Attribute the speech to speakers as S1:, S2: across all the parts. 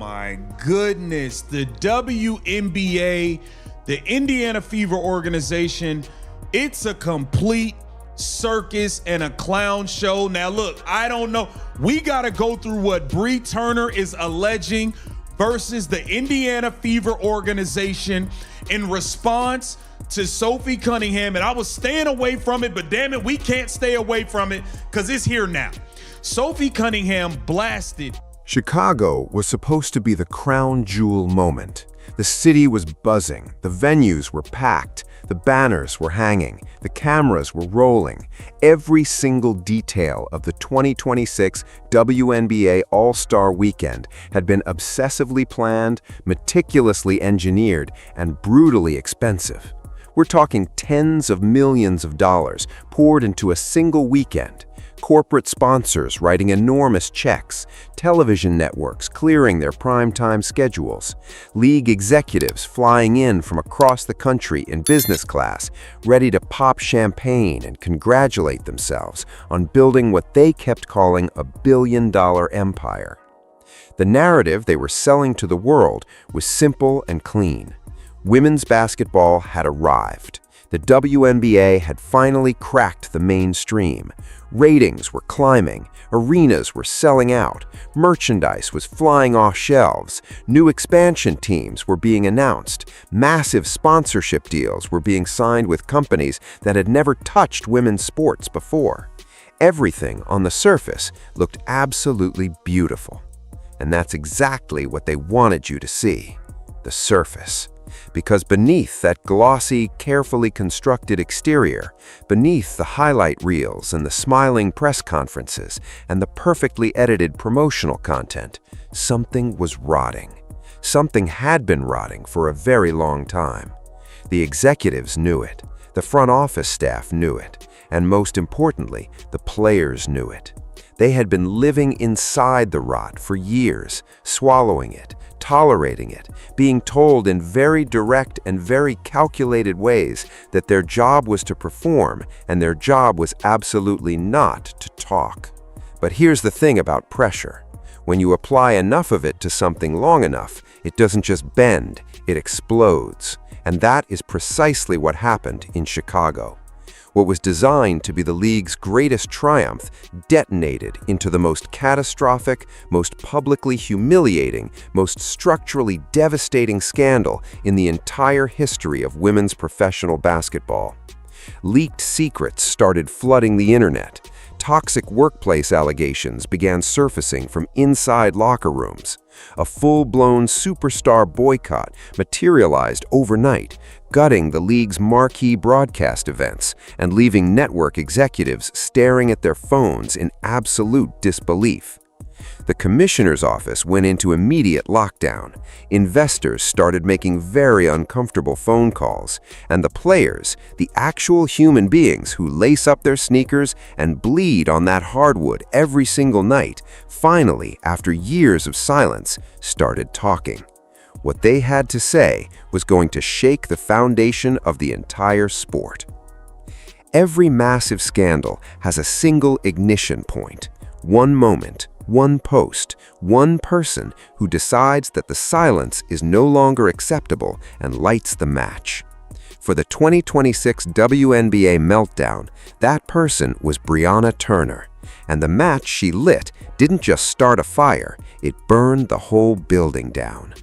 S1: my goodness. The WNBA, the Indiana Fever organization, it's a complete circus and a clown show. Now, look, I don't know. We got to go through what Bree Turner is alleging versus the Indiana Fever organization in response to Sophie Cunningham. And I was staying away from it, but damn it, we can't stay away from it because it's here now. Sophie Cunningham blasted.
S2: Chicago was supposed to be the crown jewel moment. The city was buzzing, the venues were packed, the banners were hanging, the cameras were rolling. Every single detail of the 2026 WNBA All-Star Weekend had been obsessively planned, meticulously engineered, and brutally expensive. We're talking tens of millions of dollars poured into a single weekend. Corporate sponsors writing enormous checks, television networks clearing their primetime schedules, league executives flying in from across the country in business class, ready to pop champagne and congratulate themselves on building what they kept calling a billion-dollar empire. The narrative they were selling to the world was simple and clean. Women's basketball had arrived. The WNBA had finally cracked the mainstream. Ratings were climbing, arenas were selling out, merchandise was flying off shelves, new expansion teams were being announced, massive sponsorship deals were being signed with companies that had never touched women's sports before. Everything on the surface looked absolutely beautiful. And that's exactly what they wanted you to see, the surface. Because beneath that glossy, carefully constructed exterior, beneath the highlight reels and the smiling press conferences and the perfectly edited promotional content, something was rotting. Something had been rotting for a very long time. The executives knew it, the front office staff knew it, and most importantly, the players knew it. They had been living inside the rot for years, swallowing it, tolerating it, being told in very direct and very calculated ways that their job was to perform and their job was absolutely not to talk. But here's the thing about pressure. When you apply enough of it to something long enough, it doesn't just bend, it explodes. And that is precisely what happened in Chicago. What was designed to be the league's greatest triumph detonated into the most catastrophic, most publicly humiliating, most structurally devastating scandal in the entire history of women's professional basketball. Leaked secrets started flooding the internet. Toxic workplace allegations began surfacing from inside locker rooms. A full-blown superstar boycott materialized overnight, gutting the league's marquee broadcast events and leaving network executives staring at their phones in absolute disbelief. The commissioner's office went into immediate lockdown. Investors started making very uncomfortable phone calls, and the players, the actual human beings who lace up their sneakers and bleed on that hardwood every single night, finally, after years of silence, started talking. What they had to say was going to shake the foundation of the entire sport. Every massive scandal has a single ignition point, one moment, one post, one person who decides that the silence is no longer acceptable and lights the match. For the 2026 WNBA meltdown, that person was Brianna Turner, and the match she lit didn't just start a fire, it burned the whole building down.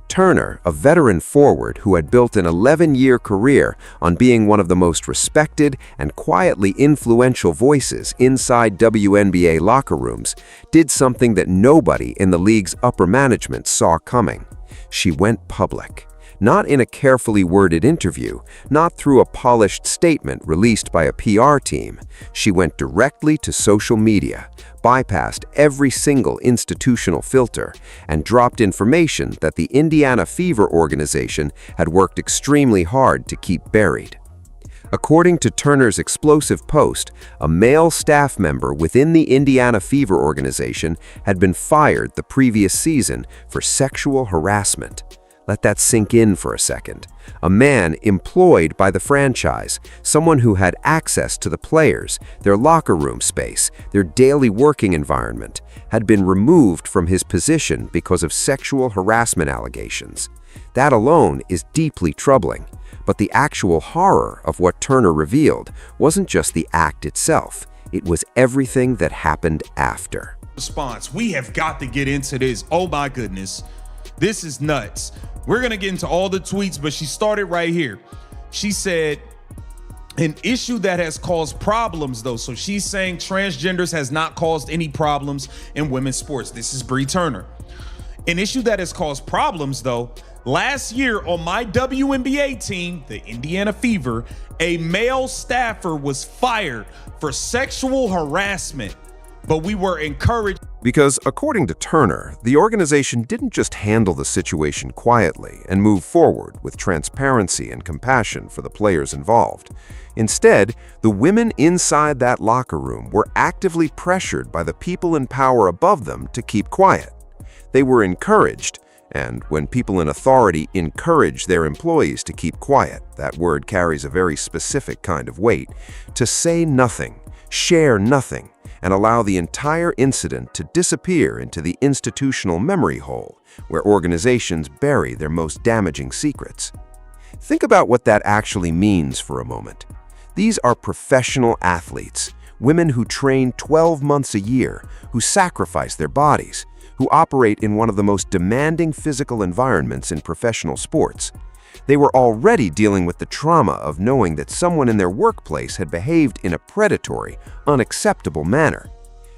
S2: Turner, a veteran forward who had built an 11-year career on being one of the most respected and quietly influential voices inside WNBA locker rooms, did something that nobody in the league's upper management saw coming. She went public. Not in a carefully worded interview, not through a polished statement released by a PR team. She went directly to social media, bypassed every single institutional filter, and dropped information that the Indiana Fever organization had worked extremely hard to keep buried. According to Turner's explosive post, a male staff member within the Indiana Fever organization had been fired the previous season for sexual harassment. Let that sink in for a second. A man employed by the franchise, someone who had access to the players, their locker room space, their daily working environment, had been removed from his position because of sexual harassment allegations. That alone is deeply troubling. But the actual horror of what Turner revealed wasn't just the act itself. It was everything that happened after.
S1: Response. We have got to get into this. Oh my goodness. This is nuts. We're going to get into all the tweets, but she started right here. She said, an issue that has caused problems, though. So she's saying transgenders has not caused any problems in women's sports. This is Bree Turner. An issue that has caused problems, though. Last year on my WNBA team, the Indiana Fever, a male staffer was fired for sexual harassment, but we were encouraged.
S2: Because according to Turner, the organization didn't just handle the situation quietly and move forward with transparency and compassion for the players involved. Instead, the women inside that locker room were actively pressured by the people in power above them to keep quiet. They were encouraged, and when people in authority encourage their employees to keep quiet, that word carries a very specific kind of weight, to say nothing, share nothing, and allow the entire incident to disappear into the institutional memory hole, where organizations bury their most damaging secrets. Think about what that actually means for a moment. These are professional athletes, women who train 12 months a year, who sacrifice their bodies, who operate in one of the most demanding physical environments in professional sports. They were already dealing with the trauma of knowing that someone in their workplace had behaved in a predatory, unacceptable manner.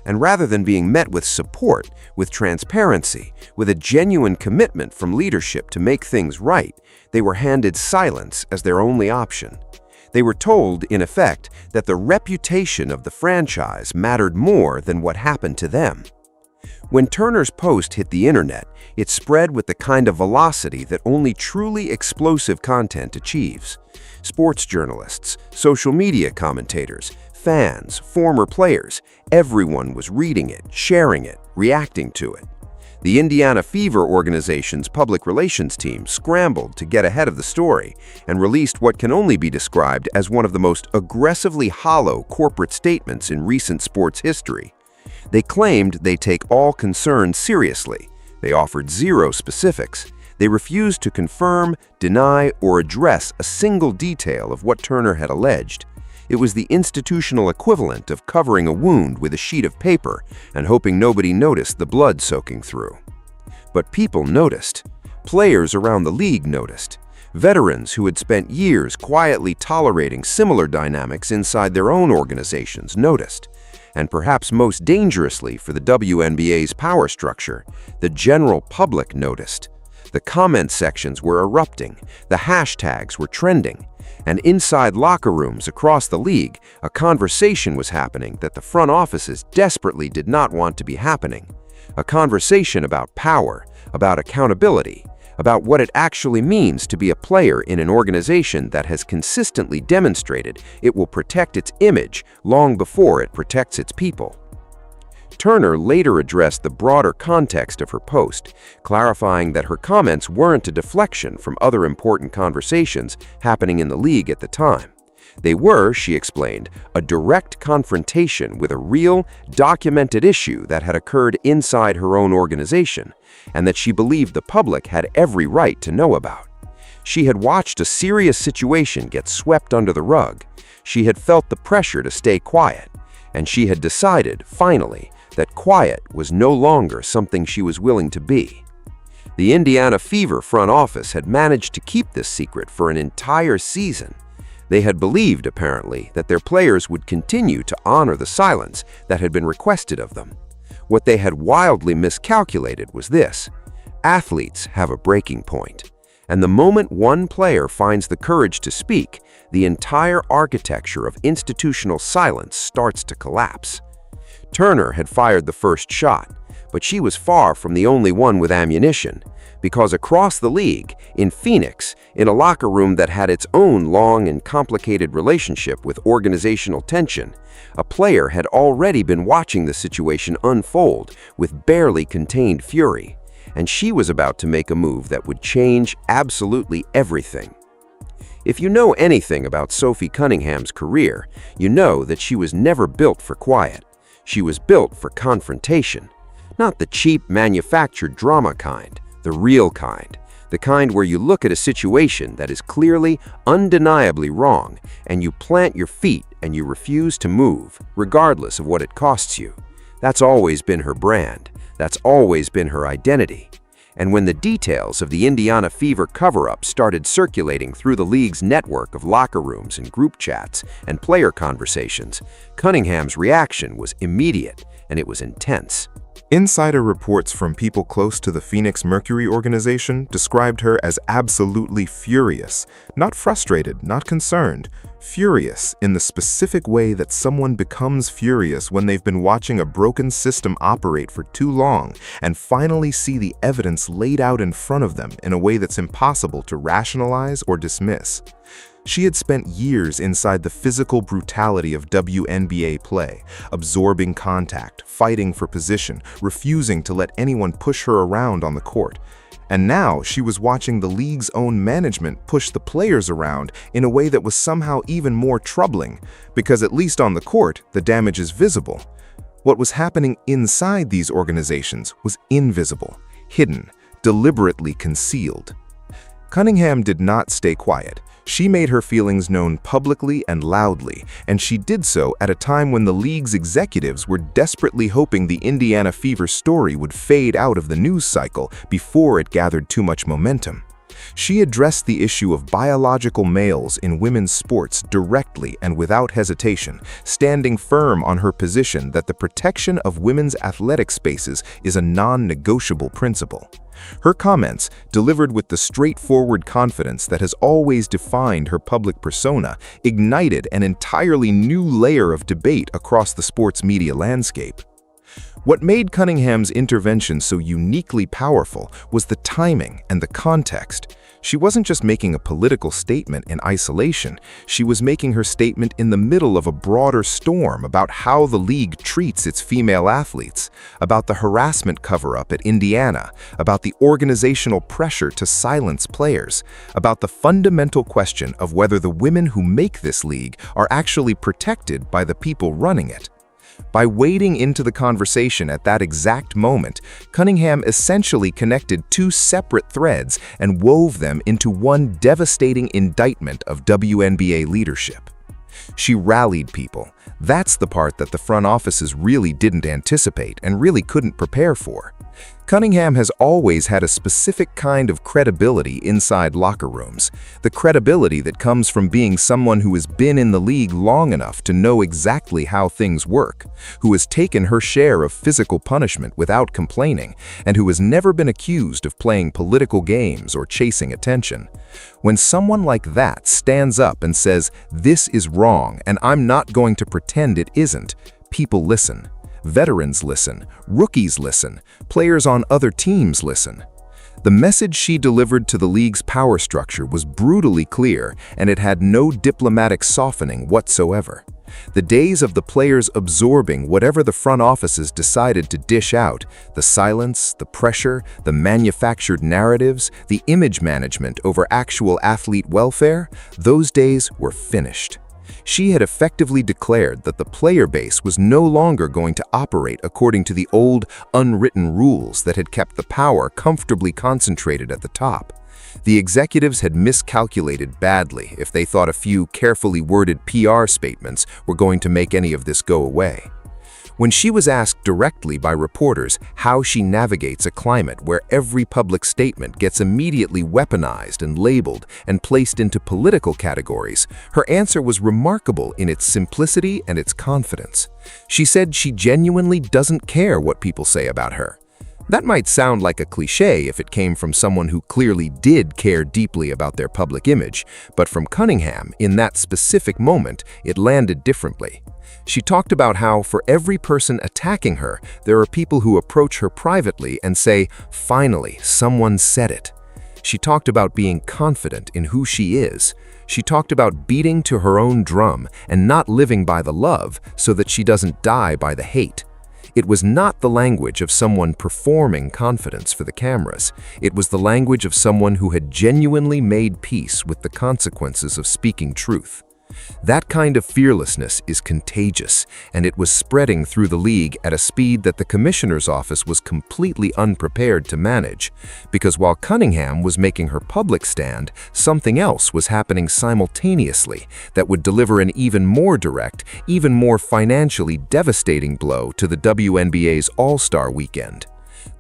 S2: And rather than being met with support, with transparency, with a genuine commitment from leadership to make things right, they were handed silence as their only option. They were told, in effect, that the reputation of the franchise mattered more than what happened to them. When Turner's post hit the internet, it spread with the kind of velocity that only truly explosive content achieves. Sports journalists, social media commentators, fans, former players, everyone was reading it, sharing it, reacting to it. The Indiana Fever organization's public relations team scrambled to get ahead of the story and released what can only be described as one of the most aggressively hollow corporate statements in recent sports history. They claimed they take all concerns seriously. They offered zero specifics. They refused to confirm, deny, or address a single detail of what Turner had alleged. It was the institutional equivalent of covering a wound with a sheet of paper and hoping nobody noticed the blood soaking through. But people noticed. Players around the league noticed. Veterans who had spent years quietly tolerating similar dynamics inside their own organizations noticed. And perhaps most dangerously for the WNBA's power structure, the general public noticed. The comment sections were erupting, the hashtags were trending, and inside locker rooms across the league, a conversation was happening that the front offices desperately did not want to be happening. A conversation about power, about accountability, about what it actually means to be a player in an organization that has consistently demonstrated it will protect its image long before it protects its people. Turner later addressed the broader context of her post, clarifying that her comments weren't a deflection from other important conversations happening in the league at the time. They were, she explained, a direct confrontation with a real, documented issue that had occurred inside her own organization, and that she believed the public had every right to know about. She had watched a serious situation get swept under the rug. She had felt the pressure to stay quiet, and she had decided, finally, that quiet was no longer something she was willing to be. The Indiana Fever front office had managed to keep this secret for an entire season. They had believed, apparently, that their players would continue to honor the silence that had been requested of them. What they had wildly miscalculated was this: athletes have a breaking point, and the moment one player finds the courage to speak, the entire architecture of institutional silence starts to collapse. Turner had fired the first shot, but she was far from the only one with ammunition, because across the league, in Phoenix, in a locker room that had its own long and complicated relationship with organizational tension, a player had already been watching the situation unfold with barely contained fury. and she was about to make a move that would change absolutely everything. If you know anything about Sophie Cunningham's career, you know that she was never built for quiet. She was built for confrontation. Not the cheap, manufactured drama kind, the real kind. The kind where you look at a situation that is clearly, undeniably wrong, and you plant your feet and you refuse to move, regardless of what it costs you. That's always been her brand. That's always been her identity. And when the details of the Indiana Fever cover-up started circulating through the league's network of locker rooms and group chats and player conversations, Cunningham's reaction was immediate and it was intense.
S3: Insider reports from people close to the Phoenix Mercury organization described her as absolutely furious, not frustrated, not concerned, furious in the specific way that someone becomes furious when they've been watching a broken system operate for too long and finally see the evidence laid out in front of them in a way that's impossible to rationalize or dismiss. She had spent years inside the physical brutality of WNBA play, absorbing contact, fighting for position, refusing to let anyone push her around on the court. And now she was watching the league's own management push the players around in a way that was somehow even more troubling, because at least on the court, the damage is visible. What was happening inside these organizations was invisible, hidden, deliberately concealed. Cunningham did not stay quiet. She made her feelings known publicly and loudly, and she did so at a time when the league's executives were desperately hoping the Indiana Fever story would fade out of the news cycle before it gathered too much momentum. She addressed the issue of biological males in women's sports directly and without hesitation, standing firm on her position that the protection of women's athletic spaces is a non-negotiable principle. Her comments, delivered with the straightforward confidence that has always defined her public persona, ignited an entirely new layer of debate across the sports media landscape. What made Cunningham's intervention so uniquely powerful was the timing and the context. She wasn't just making a political statement in isolation, she was making her statement in the middle of a broader storm about how the league treats its female athletes, about the harassment cover-up at Indiana, about the organizational pressure to silence players, about the fundamental question of whether the women who make this league are actually protected by the people running it. By wading into the conversation at that exact moment, Cunningham essentially connected two separate threads and wove them into one devastating indictment of WNBA leadership. She rallied people. That's the part that the front offices really didn't anticipate and really couldn't prepare for. Cunningham has always had a specific kind of credibility inside locker rooms, the credibility that comes from being someone who has been in the league long enough to know exactly how things work, who has taken her share of physical punishment without complaining, and who has never been accused of playing political games or chasing attention. When someone like that stands up and says, "This is wrong, and I'm not going to pretend it isn't," people listen. Veterans listen, rookies listen, players on other teams listen. The message she delivered to the league's power structure was brutally clear, and it had no diplomatic softening whatsoever. The days of the players absorbing whatever the front offices decided to dish out, the silence, the pressure, the manufactured narratives, the image management over actual athlete welfare, those days were finished. She had effectively declared that the player base was no longer going to operate according to the old, unwritten rules that had kept the power comfortably concentrated at the top. The executives had miscalculated badly if they thought a few carefully worded PR statements were going to make any of this go away. When she was asked directly by reporters how she navigates a climate where every public statement gets immediately weaponized and labeled and placed into political categories, her answer was remarkable in its simplicity and its confidence. She said she genuinely doesn't care what people say about her. That might sound like a cliché if it came from someone who clearly did care deeply about their public image, but from Cunningham, in that specific moment, it landed differently. She talked about how for every person attacking her, there are people who approach her privately and say, "Finally, someone said it." She talked about being confident in who she is. She talked about beating to her own drum and not living by the love so that she doesn't die by the hate. It was not the language of someone performing confidence for the cameras. It was the language of someone who had genuinely made peace with the consequences of speaking truth. That kind of fearlessness is contagious, and it was spreading through the league at a speed that the commissioner's office was completely unprepared to manage. Because while Cunningham was making her public stand, something else was happening simultaneously that would deliver an even more direct, even more financially devastating blow to the WNBA's All-Star Weekend.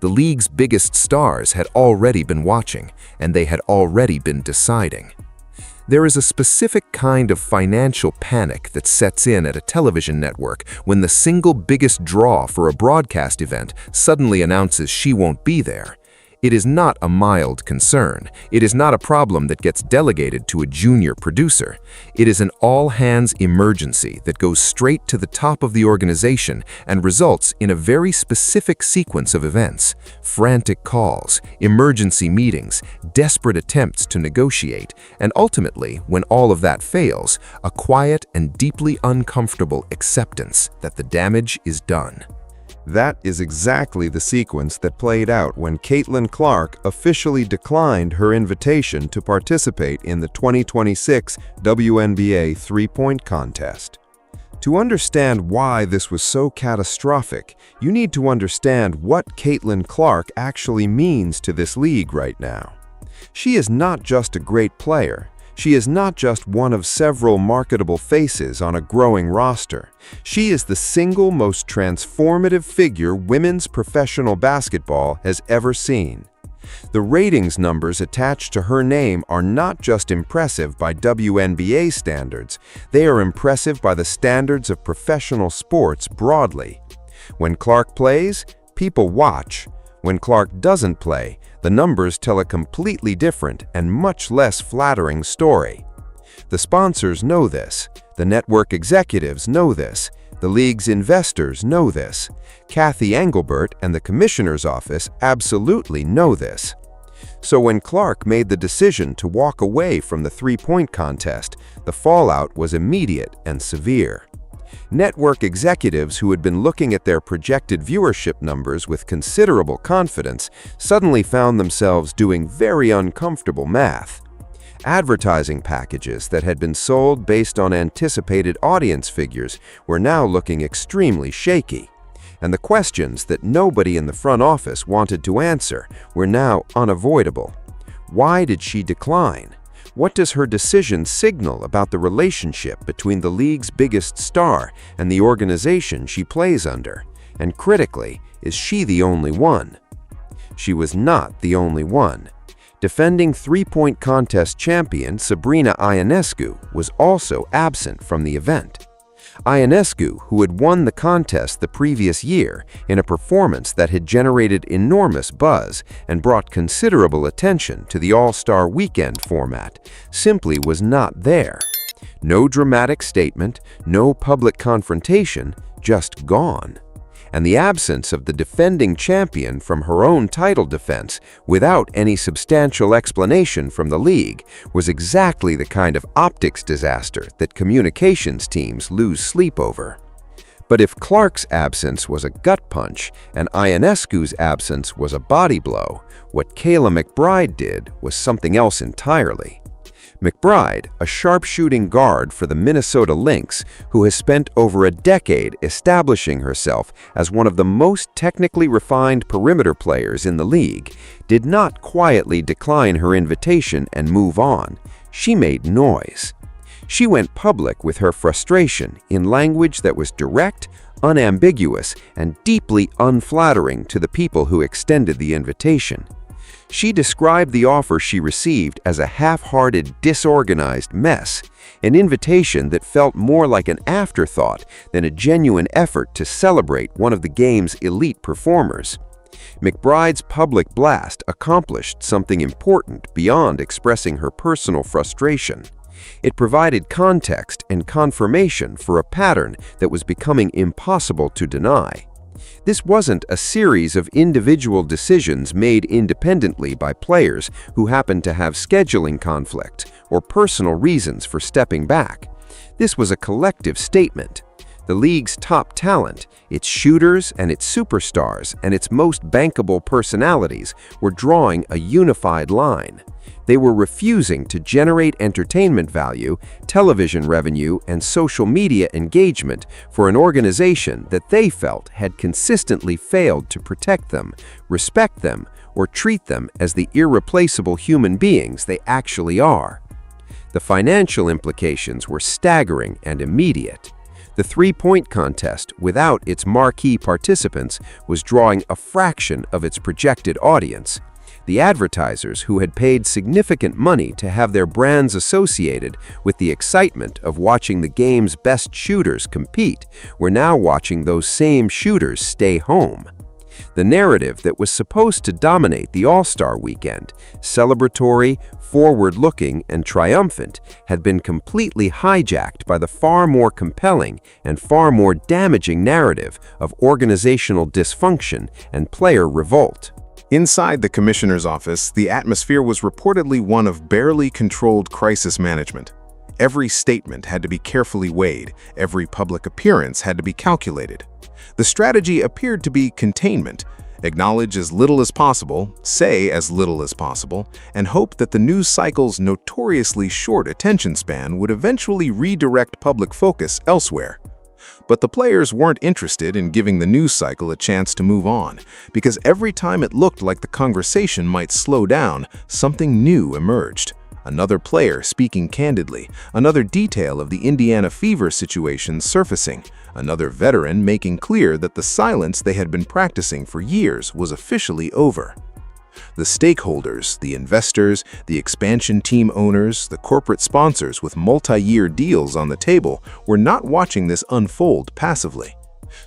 S3: The league's biggest stars had already been watching, and they had already been deciding. There is a specific kind of financial panic that sets in at a television network when the single biggest draw for a broadcast event suddenly announces she won't be there. It is not a mild concern. It is not a problem that gets delegated to a junior producer. It is an all-hands emergency that goes straight to the top of the organization and results in a very specific sequence of events: frantic calls, emergency meetings, desperate attempts to negotiate, and ultimately, when all of that fails, a quiet and deeply uncomfortable acceptance that the damage is done.
S2: That is exactly the sequence that played out when Caitlin Clark officially declined her invitation to participate in the 2026 WNBA three-point contest. To understand why this was so catastrophic, you need to understand what Caitlin Clark actually means to this league right now. She is not just a great player. She is not just one of several marketable faces on a growing roster. She is the single most transformative figure women's professional basketball has ever seen. The ratings numbers attached to her name are not just impressive by WNBA standards, they are impressive by the standards of professional sports broadly. When Clark plays, people watch. When Clark doesn't play, the numbers tell a completely different and much less flattering story. The sponsors know this. The network executives know this. The league's investors know this. Kathy Engelbert and the commissioner's office absolutely know this. So when Clark made the decision to walk away from the three-point contest, the fallout was immediate and severe. Network executives who had been looking at their projected viewership numbers with considerable confidence suddenly found themselves doing very uncomfortable math. Advertising packages that had been sold based on anticipated audience figures were now looking extremely shaky. And the questions that nobody in the front office wanted to answer were now unavoidable. Why did she decline? What does her decision signal about the relationship between the league's biggest star and the organization she plays under? And critically, is she the only one? She was not the only one. Defending three-point contest champion Sabrina Ionescu was also absent from the event. Ionescu, who had won the contest the previous year in a performance that had generated enormous buzz and brought considerable attention to the All-Star Weekend format, simply was not there. No dramatic statement, no public confrontation, just gone. And the absence of the defending champion from her own title defense without any substantial explanation from the league was exactly the kind of optics disaster that communications teams lose sleep over. But if Clark's absence was a gut punch and Ionescu's absence was a body blow, what Kayla McBride did was something else entirely. McBride, a sharpshooting guard for the Minnesota Lynx who has spent over a decade establishing herself as one of the most technically refined perimeter players in the league, did not quietly decline her invitation and move on. She made noise. She went public with her frustration in language that was direct, unambiguous, and deeply unflattering to the people who extended the invitation. She described the offer she received as a half-hearted, disorganized mess, an invitation that felt more like an afterthought than a genuine effort to celebrate one of the game's elite performers. McBride's public blast accomplished something important beyond expressing her personal frustration. It provided context and confirmation for a pattern that was becoming impossible to deny. This wasn't a series of individual decisions made independently by players who happened to have scheduling conflict or personal reasons for stepping back. This was a collective statement. The league's top talent, its shooters and its superstars and its most bankable personalities were drawing a unified line. They were refusing to generate entertainment value, television revenue, and social media engagement for an organization that they felt had consistently failed to protect them, respect them, or treat them as the irreplaceable human beings they actually are. The financial implications were staggering and immediate. The three-point contest, without its marquee participants, was drawing a fraction of its projected audience. The advertisers who had paid significant money to have their brands associated with the excitement of watching the game's best shooters compete were now watching those same shooters stay home. The narrative that was supposed to dominate the All-Star Weekend, celebratory, forward-looking, and triumphant, had been completely hijacked by the far more compelling and far more damaging narrative of organizational dysfunction and player revolt.
S3: Inside the commissioner's office, the atmosphere was reportedly one of barely controlled crisis management. Every statement had to be carefully weighed, every public appearance had to be calculated. The strategy appeared to be containment: acknowledge as little as possible, say as little as possible, and hope that the news cycle's notoriously short attention span would eventually redirect public focus elsewhere. But the players weren't interested in giving the news cycle a chance to move on, because every time it looked like the conversation might slow down, something new emerged. Another player speaking candidly, another detail of the Indiana Fever situation surfacing, another veteran making clear that the silence they had been practicing for years was officially over. The stakeholders, the investors, the expansion team owners, the corporate sponsors with multi-year deals on the table were not watching this unfold passively.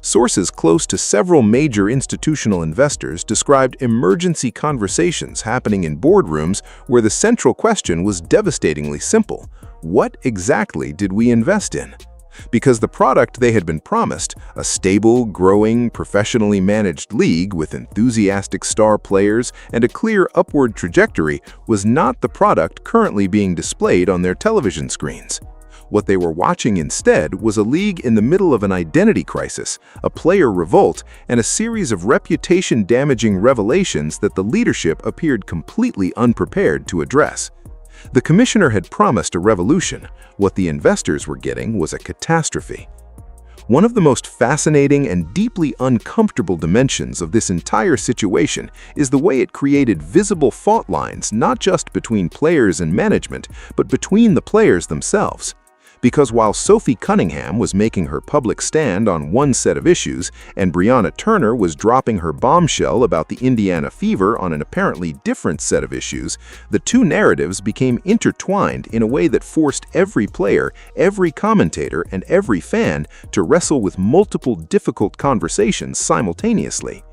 S3: Sources close to several major institutional investors described emergency conversations happening in boardrooms where the central question was devastatingly simple: what exactly did we invest in? Because the product they had been promised, a stable, growing, professionally managed league with enthusiastic star players and a clear upward trajectory, was not the product currently being displayed on their television screens. What they were watching instead was a league in the middle of an identity crisis, a player revolt, and a series of reputation-damaging revelations that the leadership appeared completely unprepared to address. The commissioner had promised a revolution. What the investors were getting was a catastrophe. One of the most fascinating and deeply uncomfortable dimensions of this entire situation is the way it created visible fault lines not just between players and management, but between the players themselves. Because while Sophie Cunningham was making her public stand on one set of issues and Brianna Turner was dropping her bombshell about the Indiana Fever on an apparently different set of issues, the two narratives became intertwined in a way that forced every player, every commentator, and every fan to wrestle with multiple difficult conversations simultaneously.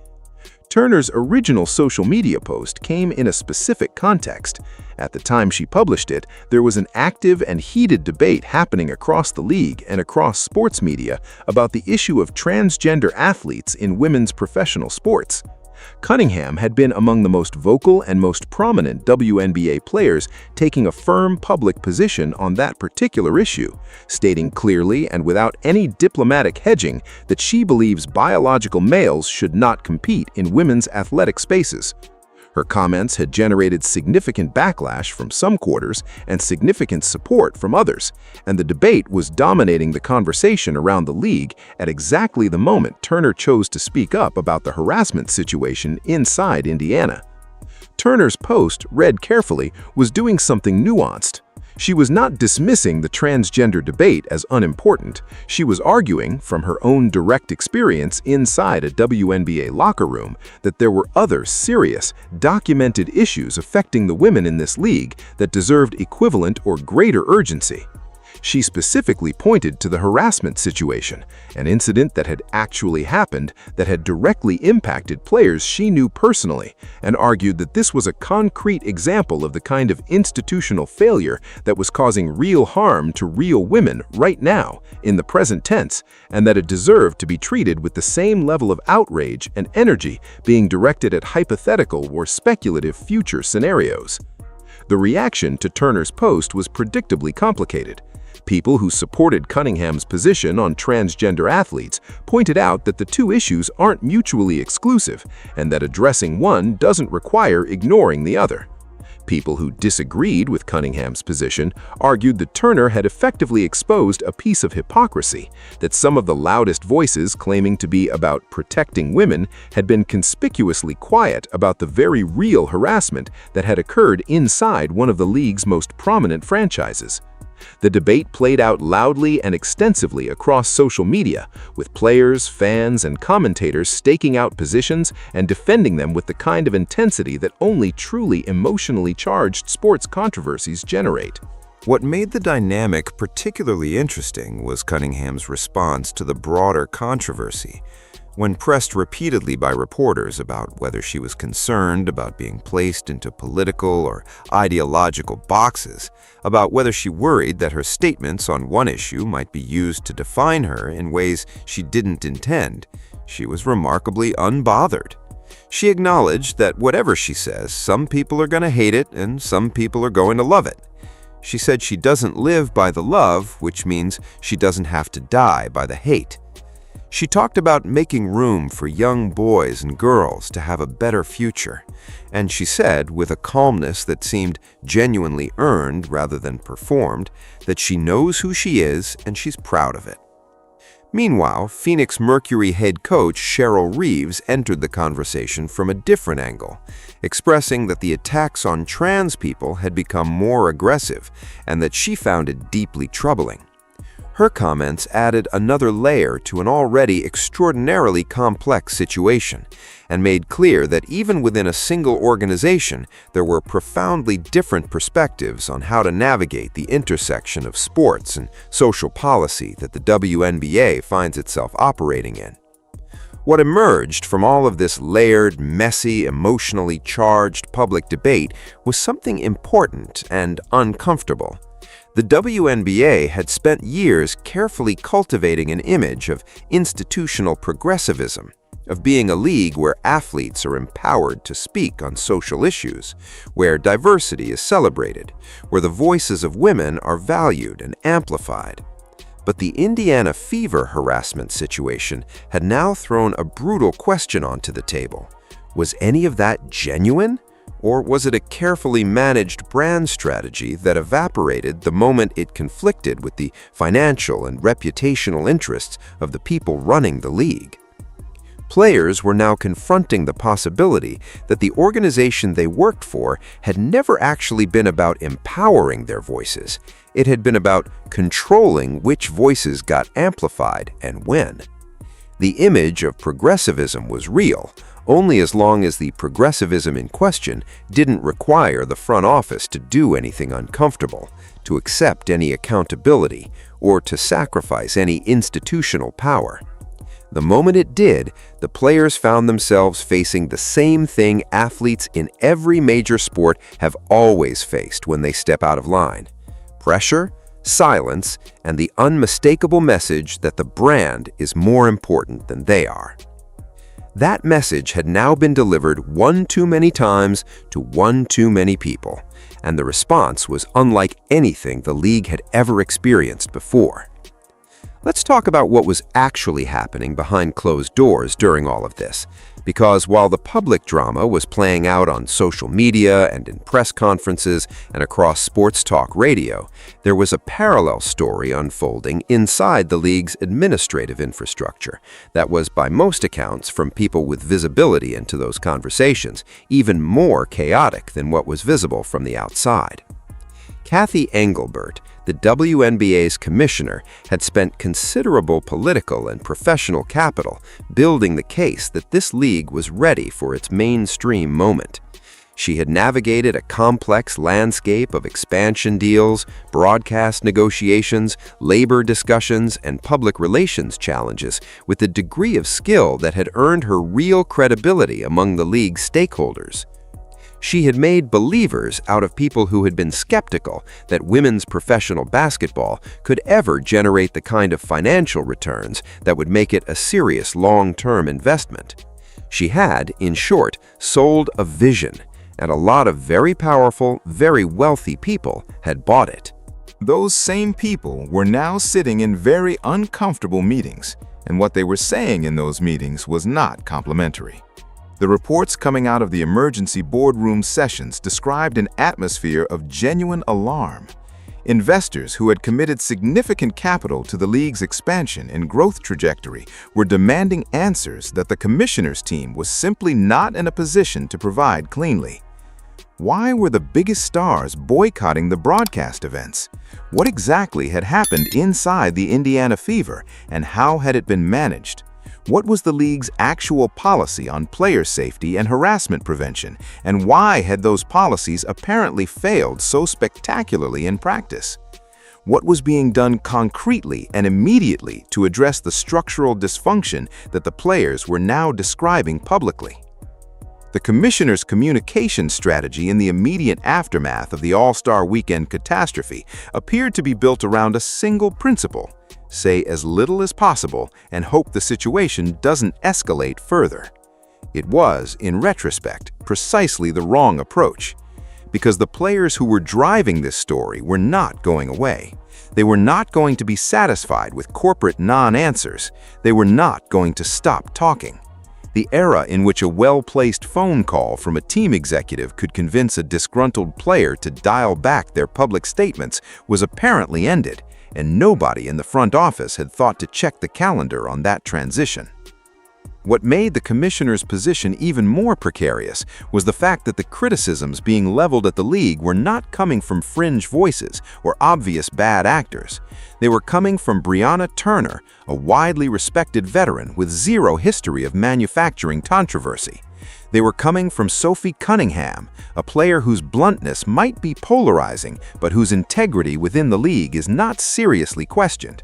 S3: Turner's original social media post came in a specific context. At the time she published it, there was an active and heated debate happening across the league and across sports media about the issue of transgender athletes in women's professional sports. Cunningham had been among the most vocal and most prominent WNBA players taking a firm public position on that particular issue, stating clearly and without any diplomatic hedging that she believes biological males should not compete in women's athletic spaces. Her comments had generated significant backlash from some quarters and significant support from others, and the debate was dominating the conversation around the league at exactly the moment Turner chose to speak up about the harassment situation inside Indiana. Turner's post, read carefully, was doing something nuanced. She was not dismissing the transgender debate as unimportant. She was arguing, from her own direct experience inside a WNBA locker room, that there were other serious, documented issues affecting the women in this league that deserved equivalent or greater urgency. She specifically pointed to the harassment situation, an incident that had actually happened that had directly impacted players she knew personally, and argued that this was a concrete example of the kind of institutional failure that was causing real harm to real women right now, in the present tense, and that it deserved to be treated with the same level of outrage and energy being directed at hypothetical or speculative future scenarios. The reaction to Turner's post was predictably complicated. People who supported Cunningham's position on transgender athletes pointed out that the two issues aren't mutually exclusive and that addressing one doesn't require ignoring the other. People who disagreed with Cunningham's position argued that Turner had effectively exposed a piece of hypocrisy, that some of the loudest voices claiming to be about protecting women had been conspicuously quiet about the very real harassment that had occurred inside one of the league's most prominent franchises. The debate played out loudly and extensively across social media, with players, fans, and commentators staking out positions and defending them with the kind of intensity that only truly emotionally charged sports controversies generate.
S2: What made the dynamic particularly interesting was Cunningham's response to the broader controversy. When pressed repeatedly by reporters about whether she was concerned about being placed into political or ideological boxes, about whether she worried that her statements on one issue might be used to define her in ways she didn't intend, she was remarkably unbothered. She acknowledged that whatever she says, some people are going to hate it and some people are going to love it. She said she doesn't live by the love, which means she doesn't have to die by the hate. She talked about making room for young boys and girls to have a better future, and she said, with a calmness that seemed genuinely earned rather than performed, that she knows who she is and she's proud of it. Meanwhile, Phoenix Mercury head coach Cheryl Reeves entered the conversation from a different angle, expressing that the attacks on trans people had become more aggressive and that she found it deeply troubling. Her comments added another layer to an already extraordinarily complex situation and made clear that even within a single organization, there were profoundly different perspectives on how to navigate the intersection of sports and social policy that the WNBA finds itself operating in. What emerged from all of this layered, messy, emotionally charged public debate was something important and uncomfortable. The WNBA had spent years carefully cultivating an image of institutional progressivism, of being a league where athletes are empowered to speak on social issues, where diversity is celebrated, where the voices of women are valued and amplified. But the Indiana Fever harassment situation had now thrown a brutal question onto the table. Was any of that genuine? Or was it a carefully managed brand strategy that evaporated the moment it conflicted with the financial and reputational interests of the people running the league? Players were now confronting the possibility that the organization they worked for had never actually been about empowering their voices. It had been about controlling which voices got amplified and when. The image of progressivism was real, only as long as the progressivism in question didn't require the front office to do anything uncomfortable, to accept any accountability, or to sacrifice any institutional power. The moment it did, the players found themselves facing the same thing athletes in every major sport have always faced when they step out of line: pressure, silence, and the unmistakable message that the brand is more important than they are. That message had now been delivered one too many times to one too many people, and the response was unlike anything the league had ever experienced before. Let's talk about what was actually happening behind closed doors during all of this, because while the public drama was playing out on social media and in press conferences and across sports talk radio, there was a parallel story unfolding inside the league's administrative infrastructure that was, by most accounts, from people with visibility into those conversations, even more chaotic than what was visible from the outside. Kathy Engelbert, the WNBA's commissioner, had spent considerable political and professional capital building the case that this league was ready for its mainstream moment. She had navigated a complex landscape of expansion deals, broadcast negotiations, labor discussions, and public relations challenges with a degree of skill that had earned her real credibility among the league's stakeholders. She had made believers out of people who had been skeptical that women's professional basketball could ever generate the kind of financial returns that would make it a serious long-term investment. She had, in short, sold a vision, and a lot of very powerful, very wealthy people had bought it.
S3: Those same people were now sitting in very uncomfortable meetings, and what they were saying in those meetings was not complimentary. The reports coming out of the emergency boardroom sessions described an atmosphere of genuine alarm. Investors who had committed significant capital to the league's expansion and growth trajectory were demanding answers that the commissioner's team was simply not in a position to provide cleanly. Why were the biggest stars boycotting the broadcast events? What exactly had happened inside the Indiana Fever, and how had it been managed? What was the league's actual policy on player safety and harassment prevention, and why had those policies apparently failed so spectacularly in practice? What was being done concretely and immediately to address the structural dysfunction that the players were now describing publicly? The commissioner's communication strategy in the immediate aftermath of the All-Star Weekend catastrophe appeared to be built around a single principle: say as little as possible and hope the situation doesn't escalate further. It was, in retrospect, precisely the wrong approach, because the players who were driving this story were not going away. They were not going to be satisfied with corporate non-answers. They were not going to stop talking. The era in which a well-placed phone call from a team executive could convince a disgruntled player to dial back their public statements was apparently ended, and nobody in the front office had thought to check the calendar on that transition. What made the commissioner's position even more precarious was the fact that the criticisms being leveled at the league were not coming from fringe voices or obvious bad actors. They were coming from Brianna Turner, a widely respected veteran with zero history of manufacturing controversy. They were coming from Sophie Cunningham, a player whose bluntness might be polarizing, but whose integrity within the league is not seriously questioned.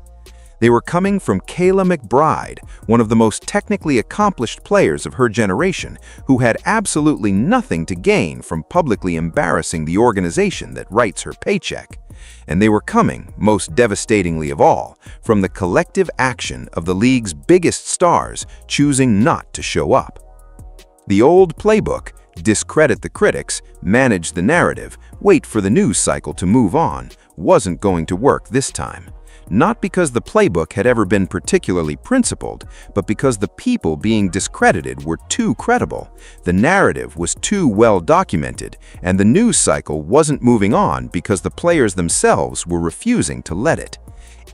S3: They were coming from Kayla McBride, one of the most technically accomplished players of her generation, who had absolutely nothing to gain from publicly embarrassing the organization that writes her paycheck. And they were coming, most devastatingly of all, from the collective action of the league's biggest stars choosing not to show up. The old playbook, discredit the critics, manage the narrative, wait for the news cycle to move on, wasn't going to work this time. Not because the playbook had ever been particularly principled, but because the people being discredited were too credible, the narrative was too well documented, and the news cycle wasn't moving on because the players themselves were refusing to let it.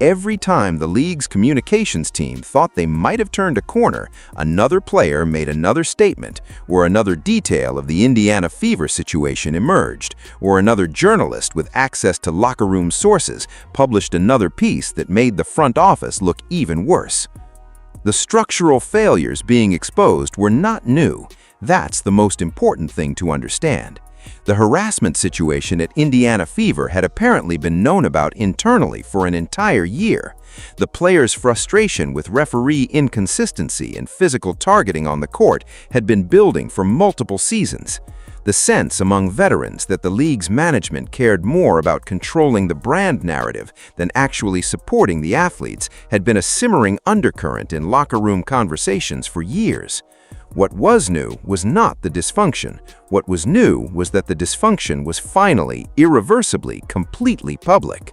S3: Every time the league's communications team thought they might have turned a corner, another player made another statement, or another detail of the Indiana Fever situation emerged, or another journalist with access to locker room sources published another piece that made the front office look even worse. The structural failures being exposed were not new. That's the most important thing to understand. The harassment situation at Indiana Fever had apparently been known about internally for an entire year. The players' frustration with referee inconsistency and physical targeting on the court had been building for multiple seasons. The sense among veterans that the league's management cared more about controlling the brand narrative than actually supporting the athletes had been a simmering undercurrent in locker room conversations for years. What was new was not the dysfunction. What was new was that the dysfunction was finally, irreversibly, completely public.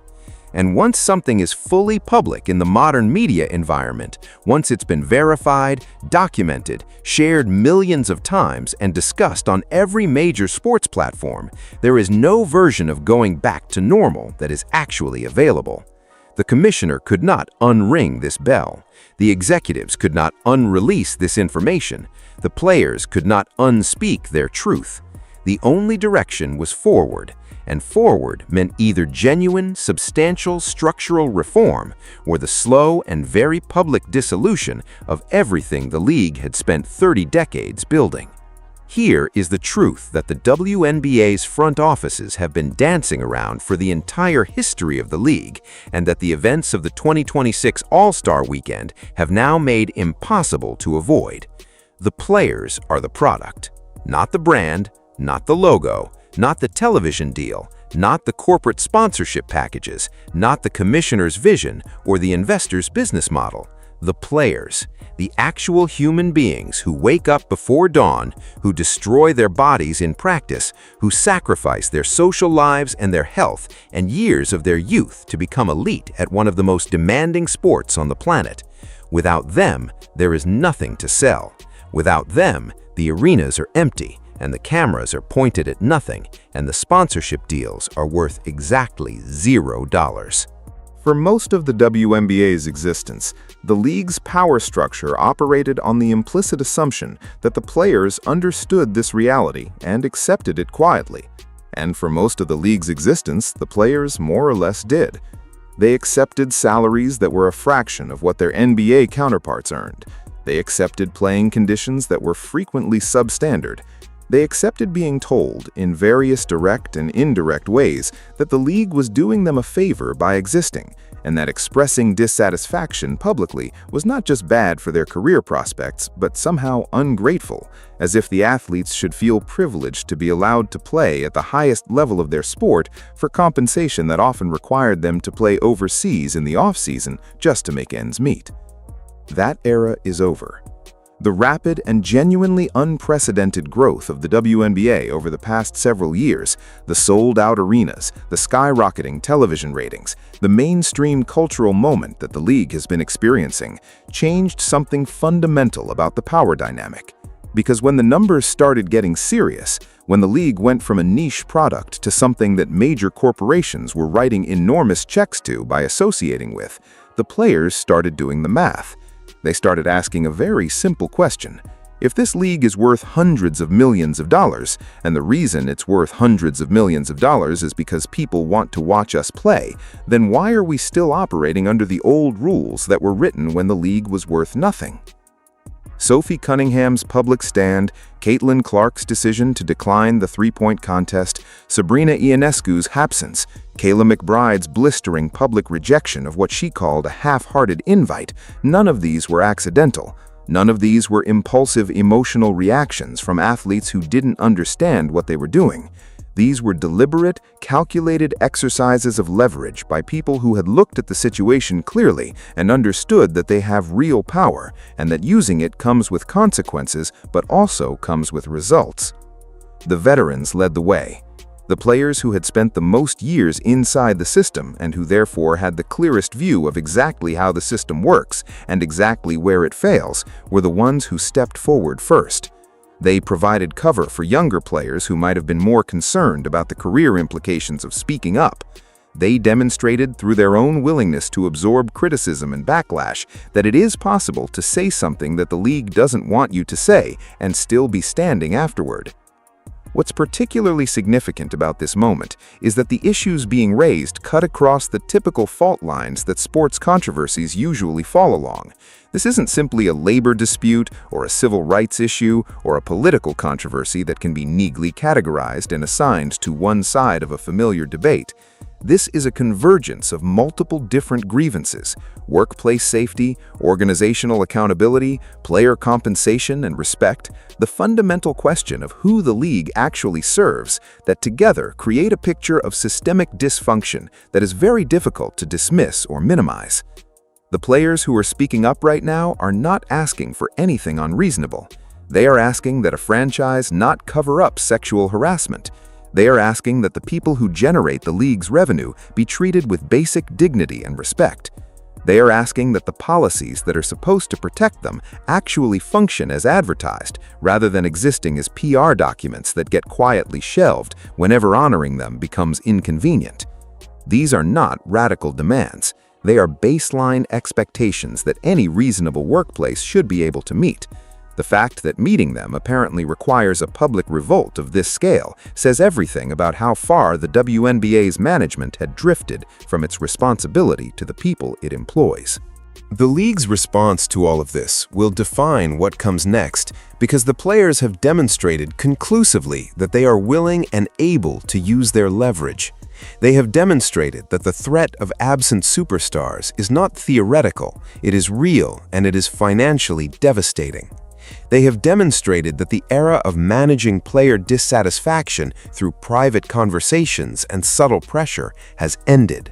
S3: And once something is fully public in the modern media environment, once it's been verified, documented, shared millions of times, and discussed on every major sports platform, there is no version of going back to normal that is actually available. The commissioner could not unring this bell. The executives could not unrelease this information. The players could not unspeak their truth. The only direction was forward, and forward meant either genuine, substantial structural reform or the slow and very public dissolution of everything the league had spent 30 decades building. Here is the truth that the WNBA's front offices have been dancing around for the entire history of the league, and that the events of the 2026 All-Star Weekend have now made impossible to avoid. The players are the product, not the brand, not the logo, not the television deal, not the corporate sponsorship packages, not the commissioner's vision or the investor's business model.
S2: The players, the actual human beings who wake up before dawn, who destroy their bodies in practice, who sacrifice their social lives and their health and years of their youth to become elite at one of the most demanding sports on the planet. Without them, there is nothing to sell. Without them, the arenas are empty, and the cameras are pointed at nothing, and the sponsorship deals are worth exactly $0.
S3: For most of the WNBA's existence, the league's power structure operated on the implicit assumption that the players understood this reality and accepted it quietly. And for most of the league's existence, the players more or less did. They accepted salaries that were a fraction of what their NBA counterparts earned. They accepted playing conditions that were frequently substandard. They accepted being told, in various direct and indirect ways, that the league was doing them a favor by existing, and that expressing dissatisfaction publicly was not just bad for their career prospects, but somehow ungrateful, as if the athletes should feel privileged to be allowed to play at the highest level of their sport for compensation that often required them to play overseas in the off-season just to make ends meet. That era is over. The rapid and genuinely unprecedented growth of the WNBA over the past several years, the sold-out arenas, the skyrocketing television ratings, the mainstream cultural moment that the league has been experiencing, changed something fundamental about the power dynamic. Because when the numbers started getting serious, when the league went from a niche product to something that major corporations were writing enormous checks to by associating with, the players started doing the math. They started asking a very simple question. If this league is worth hundreds of millions of dollars, and the reason it's worth hundreds of millions of dollars is because people want to watch us play, then why are we still operating under the old rules that were written when the league was worth nothing? Sophie Cunningham's public stand, Caitlin Clark's decision to decline the three-point contest, Sabrina Ionescu's absence, Kayla McBride's blistering public rejection of what she called a half-hearted invite, none of these were accidental. None of these were impulsive emotional reactions from athletes who didn't understand what they were doing. These were deliberate, calculated exercises of leverage by people who had looked at the situation clearly and understood that they have real power and that using it comes with consequences but also comes with results. The veterans led the way. The players who had spent the most years inside the system and who therefore had the clearest view of exactly how the system works and exactly where it fails were the ones who stepped forward first. They provided cover for younger players who might have been more concerned about the career implications of speaking up. They demonstrated through their own willingness to absorb criticism and backlash that it is possible to say something that the league doesn't want you to say and still be standing afterward. What's particularly significant about this moment is that the issues being raised cut across the typical fault lines that sports controversies usually fall along. This isn't simply a labor dispute or a civil rights issue or a political controversy that can be neatly categorized and assigned to one side of a familiar debate. This is a convergence of multiple different grievances: workplace safety, organizational accountability, player compensation and respect, the fundamental question of who the league actually serves, that together create a picture of systemic dysfunction that is very difficult to dismiss or minimize. The players who are speaking up right now are not asking for anything unreasonable. They are asking that a franchise not cover up sexual harassment. They are asking that the people who generate the league's revenue be treated with basic dignity and respect. They are asking that the policies that are supposed to protect them actually function as advertised, rather than existing as PR documents that get quietly shelved whenever honoring them becomes inconvenient. These are not radical demands. They are baseline expectations that any reasonable workplace should be able to meet. The fact that meeting them apparently requires a public revolt of this scale says everything about how far the WNBA's management had drifted from its responsibility to the people it employs.
S2: The league's response to all of this will define what comes next, because the players have demonstrated conclusively that they are willing and able to use their leverage. They have demonstrated that the threat of absent superstars is not theoretical, it is real, and it is financially devastating. They have demonstrated that the era of managing player dissatisfaction through private conversations and subtle pressure has ended.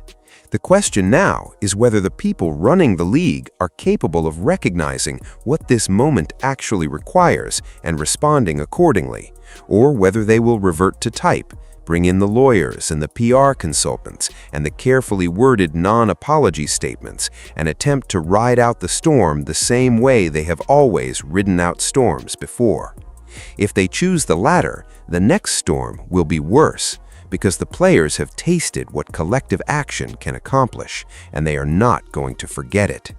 S2: The question now is whether the people running the league are capable of recognizing what this moment actually requires and responding accordingly, or whether they will revert to type, bring in the lawyers and the PR consultants and the carefully worded non-apology statements, and attempt to ride out the storm the same way they have always ridden out storms before. If they choose the latter, the next storm will be worse, because the players have tasted what collective action can accomplish, and they are not going to forget it.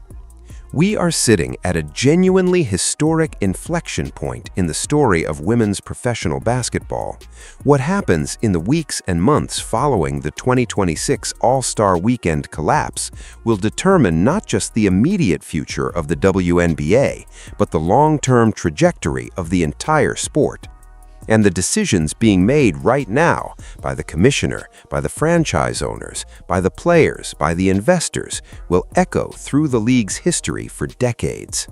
S2: We are sitting at a genuinely historic inflection point in the story of women's professional basketball. What happens in the weeks and months following the 2026 All-Star Weekend collapse will determine not just the immediate future of the WNBA, but the long-term trajectory of the entire sport. And the decisions being made right now by the commissioner, by the franchise owners, by the players, by the investors will echo through the league's history for decades.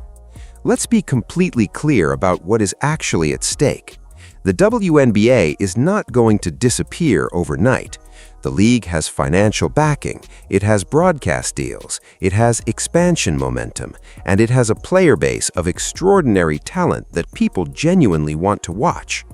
S2: Let's be completely clear about what is actually at stake. The WNBA is not going to disappear overnight. The league has financial backing, it has broadcast deals, it has expansion momentum, and it has a player base of extraordinary talent that people genuinely want to watch.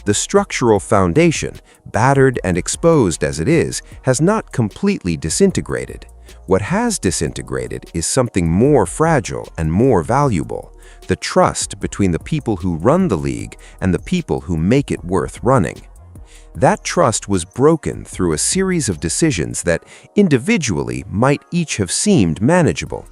S2: The structural foundation, battered and exposed as it is, has not completely disintegrated. What has disintegrated is something more fragile and more valuable: the trust between the people who run the league and the people who make it worth running. That trust was broken through a series of decisions that, individually, might each have seemed manageable.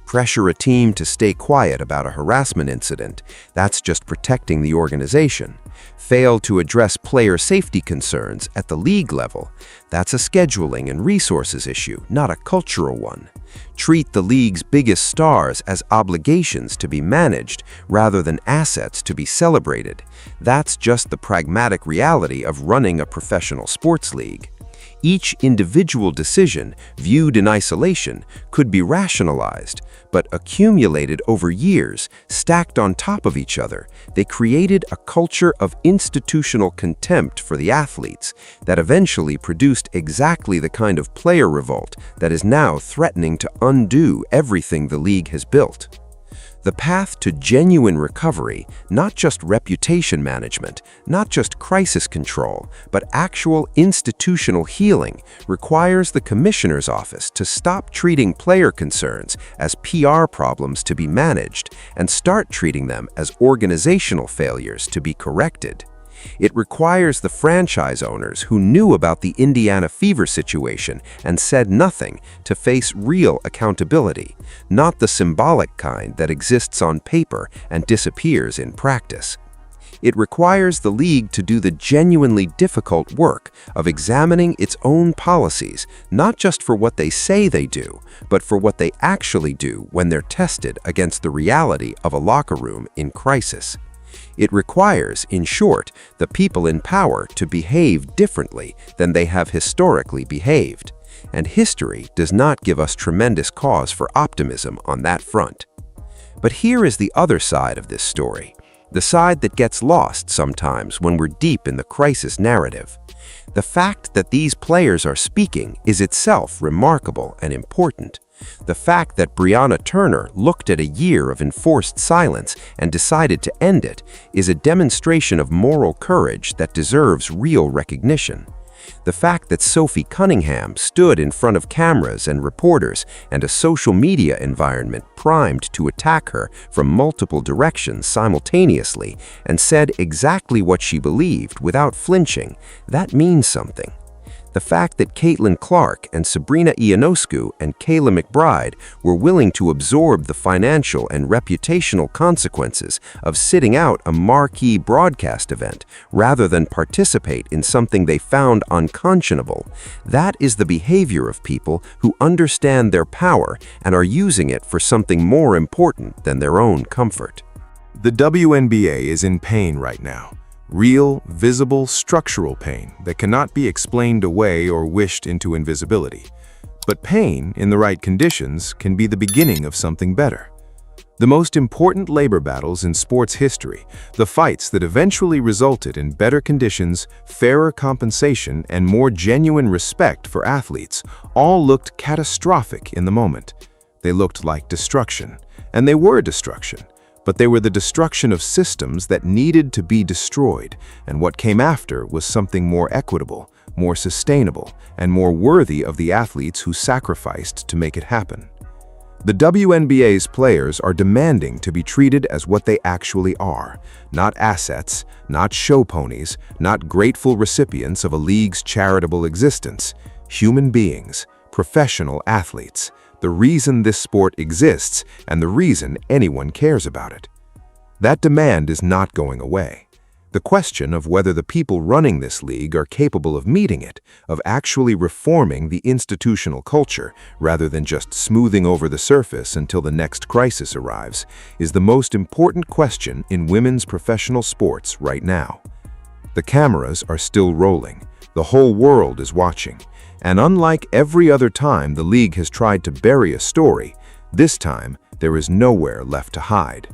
S2: Pressure a team to stay quiet about a harassment incident, that's just protecting the organization. Fail to address player safety concerns at the league level, that's a scheduling and resources issue, not a cultural one. Treat the league's biggest stars as obligations to be managed rather than assets to be celebrated. That's just the pragmatic reality of running a professional sports league. Each individual decision, viewed in isolation, could be rationalized, but accumulated over years, stacked on top of each other, they created a culture of institutional contempt for the athletes that eventually produced exactly the kind of player revolt that is now threatening to undo everything the league has built. The path to genuine recovery, not just reputation management, not just crisis control, but actual institutional healing, requires the commissioner's office to stop treating player concerns as PR problems to be managed and start treating them as organizational failures to be corrected. It requires the franchise owners who knew about the Indiana Fever situation and said nothing to face real accountability, not the symbolic kind that exists on paper and disappears in practice. It requires the league to do the genuinely difficult work of examining its own policies, not just for what they say they do, but for what they actually do when they're tested against the reality of a locker room in crisis. It requires, in short, the people in power to behave differently than they have historically behaved, and history does not give us tremendous cause for optimism on that front. But here is the other side of this story, the side that gets lost sometimes when we're deep in the crisis narrative. The fact that these players are speaking is itself remarkable and important. The fact that Brianna Turner looked at a year of enforced silence and decided to end it is a demonstration of moral courage that deserves real recognition. The fact that Sophie Cunningham stood in front of cameras and reporters and a social media environment primed to attack her from multiple directions simultaneously and said exactly what she believed without flinching, that means something. The fact that Caitlin Clark and Sabrina Ionescu and Kayla McBride were willing to absorb the financial and reputational consequences of sitting out a marquee broadcast event rather than participate in something they found unconscionable, that is the behavior of people who understand their power and are using it for something more important than their own comfort.
S3: The WNBA is in pain right now. Real, visible, structural pain that cannot be explained away or wished into invisibility. But pain, in the right conditions, can be the beginning of something better.
S2: The most important labor battles in sports history, the fights that eventually resulted in better conditions, fairer compensation, and more genuine respect for athletes, all looked catastrophic in the moment. They looked like destruction, and they were destruction, but they were the destruction of systems that needed to be destroyed, and what came after was something more equitable, more sustainable, and more worthy of the athletes who sacrificed to make it happen. The WNBA's players are demanding to be treated as what they actually are, not assets, not show ponies, not grateful recipients of a league's charitable existence. Human beings, professional athletes, the reason this sport exists and the reason anyone cares about it. That demand is not going away. The question of whether the people running this league are capable of meeting it, of actually reforming the institutional culture rather than just smoothing over the surface until the next crisis arrives, is the most important question in women's professional sports right now. The cameras are still rolling. The whole world is watching. And unlike every other time the league has tried to bury a story, this time there is nowhere left to hide.